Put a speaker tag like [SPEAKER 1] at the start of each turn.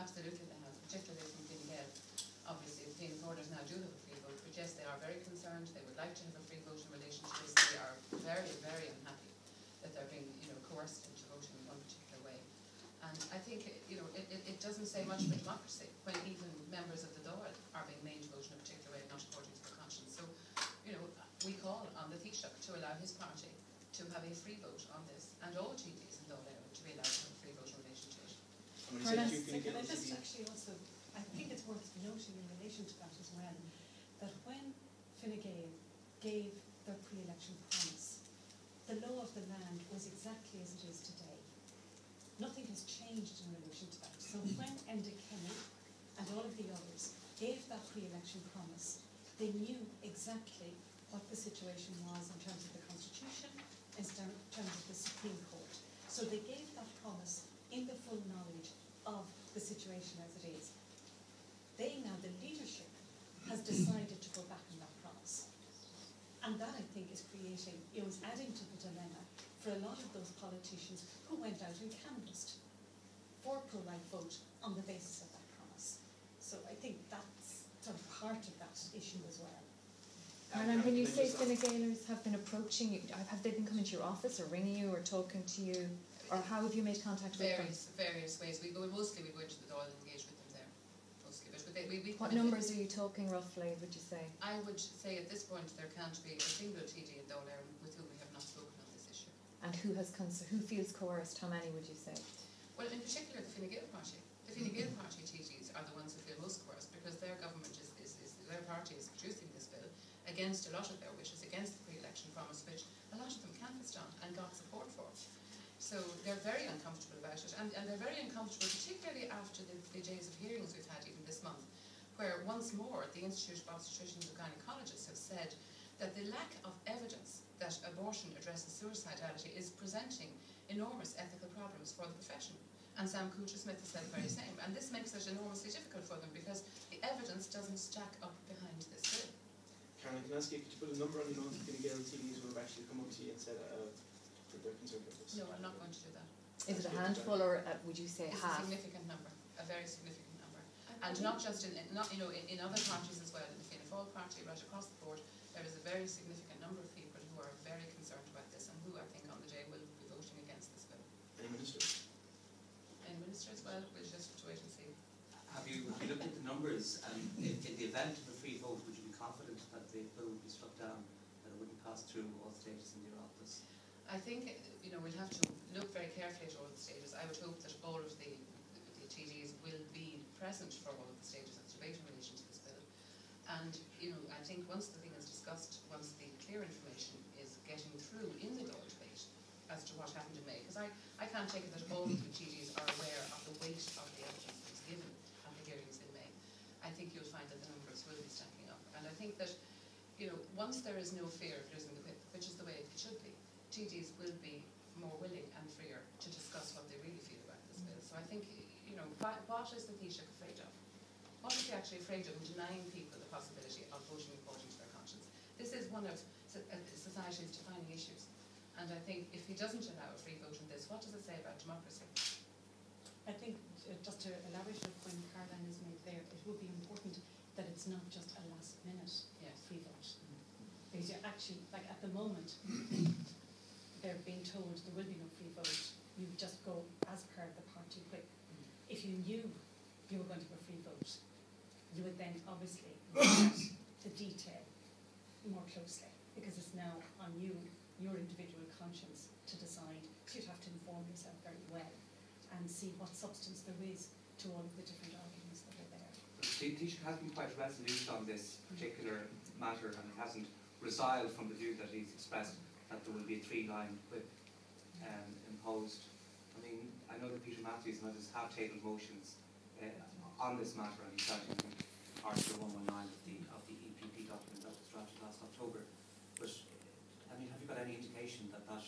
[SPEAKER 1] Absolutely they have, particularly from Fine Gael. Obviously, the Fianna Fáiles now do have a free vote, but yes, they are very concerned. They would like to have a free vote in relation to this. They are very, very unhappy that they're being, coerced into voting in one particular way. And I think, it doesn't say much for democracy when even members of the Dáil are being made to vote in a particular way, not according to their conscience. So, we call on the Taoiseach to allow his party to have a free vote on this, and all TDs in Dáil to be allowed to have a free vote in relation to it.
[SPEAKER 2] I think it's worth noting in relation to that as well, that when Fine Gael gave their pre-election promise, the law of the land was exactly as it is today. Nothing has changed in relation to that. So when Enda Kenny and all of the others gave that pre-election promise, they knew exactly what the situation was in terms of the Constitution, in terms of the Supreme Court. So they gave that promise in the full knowledge of the situation as it is. The leadership, has decided to go back on that promise. And that, I think, is creating, is adding to the dilemma for a lot of those politicians who went out and canvassed for pro-life vote on the basis of that promise. So I think that's sort of part of that issue as well.
[SPEAKER 3] And when you say Fine Gaelers have been approaching you, have they been coming to your office or ringing you or talking to you, or how have you made contact with them?
[SPEAKER 1] Various ways. We go into the Dáil and engage with them there, mostly. But
[SPEAKER 3] what numbers are you talking roughly, would you say?
[SPEAKER 1] I would say at this point there can't be a single TD in Dáil with whom we have not spoken on this issue.
[SPEAKER 3] And who feels coerced? How many would you say?
[SPEAKER 1] Well, in particular the Fine Gael party. The Fine Gael party TDs are the ones who feel most coerced because their government their party is producing this bill against a lot of their wishes, against the pre-election promise, which a lot of them canvassed on and got support for. So they're very uncomfortable about it, and they're very uncomfortable, particularly after the days of hearings we've had even this month, where once more the Institute of Obstetricians and Gynecologists have said that the lack of evidence that abortion addresses suicidality is presenting enormous ethical problems for the profession. And Sam Kuchar-Smith has said the very same. And this makes it enormously difficult for them because the evidence doesn't stack up behind this bill.
[SPEAKER 4] Caroline, can I ask you, could you put a number on the amount of Fine Gael TDs who have actually come up to you and said that they're concerned about this?
[SPEAKER 1] No, I'm not going to do that.
[SPEAKER 3] Is it a handful or would you say
[SPEAKER 1] it's
[SPEAKER 3] half?
[SPEAKER 1] It's a significant number, a very significant number. And not just in other parties as well, in the Fianna Fáil party, right across the board, there is a very significant number of people who are very concerned about this and who I think on the day will be voting against this bill.
[SPEAKER 4] Any ministers?
[SPEAKER 1] Any ministers? Well, we'll just have to wait and see.
[SPEAKER 5] Have you looked at the numbers? In the event of a free vote, would you be confident that the bill would be struck down, that it wouldn't pass through all stages in your office?
[SPEAKER 1] I think we'll have to look very carefully at all the stages. I would hope that all of the TDs will be present for all of the stages of debate in relation to this bill. And I think once the thing is discussed, once the clear information is getting through in the Dáil debate as to what happened in May, because I can't take it that all of the TDs are aware of the weight of the evidence that was given at the hearings in May. I think you'll find that the numbers will be stacking up. And I think that once there is no fear of losing the whip, which is the way it should be, TDs will be more willing and freer to discuss what they really feel about this bill. So I think, what is the Taoiseach afraid of? What is he actually afraid of in denying people the possibility of voting according to their conscience? This is one of society's defining issues. And I think if he doesn't allow a free vote on this, what does it say about democracy?
[SPEAKER 2] I think, just to elaborate on the point Caroline has made there, it would be important that it's not just a last-minute free vote. Because you're actually, like at the moment, they're being told there will be no free vote. You just go as per the party whip. If you knew you were going to have a free vote, you would then obviously look at the detail more closely, because it's now on you, your individual conscience, to decide. So you'd have to inform yourself very well and see what substance there is to all of the different arguments that are there.
[SPEAKER 5] The Taoiseach has been quite resolute on this particular matter and hasn't resiled from the view that he's expressed that there will be a 3-line whip imposed. I mean, I know that Peter Matthews and others have tabled motions on this matter, and he's citing Article 119 of the EPP document that was drafted last October. But I mean, have you got any indication that that